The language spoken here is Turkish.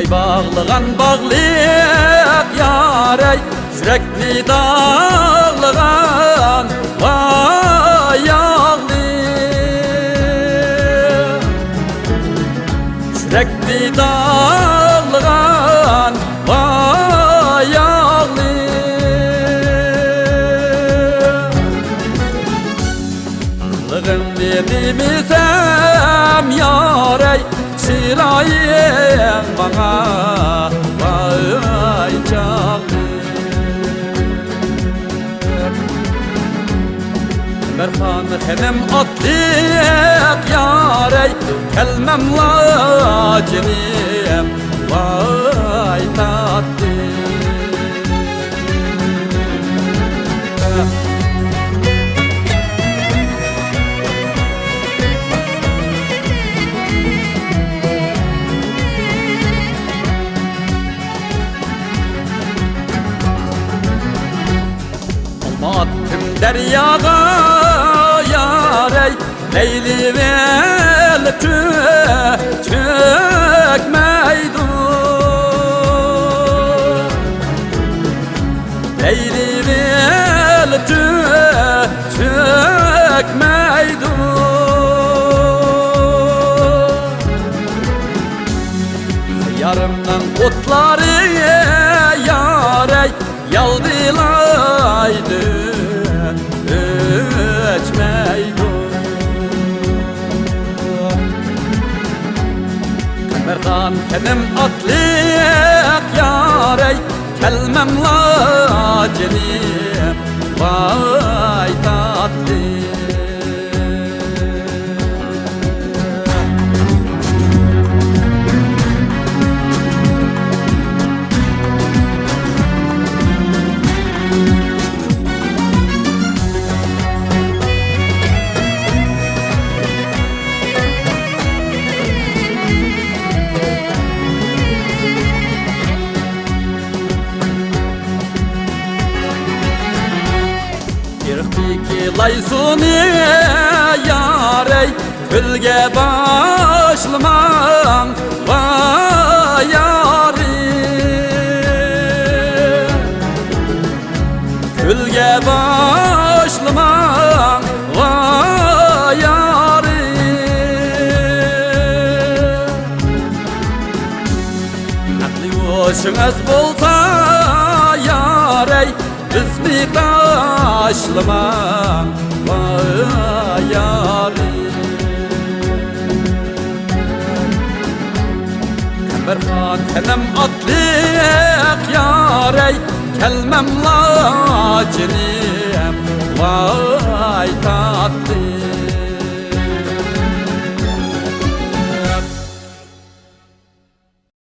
Vay bağlığan bağlıyık yarey, yürekli dağlığan vay yağlı. Yürekli dağlığan vay yağlı. Lığın dedimisem yarey, çırayın bana vay canlı. Merhan henem atlık yarey, kelmem lacinim vay tatlı. Attım deryaga yarey, leyli vel çökmeydu. Leyli vel çökmeydu. Yarımdan otları yarey, yaldılaydı öçmeydu. Merdan kenim atlık yarey, kelmem lacinim vay tatlı. Laysuni yarey, külge başlamam vay yarim. Külge başlamam vay yarim. Aklı hoşunuz bolsa yarey, biz mi taşlamam vay yarim. Merhan henem atlık yarey, kelmem lacinim vay tatlı.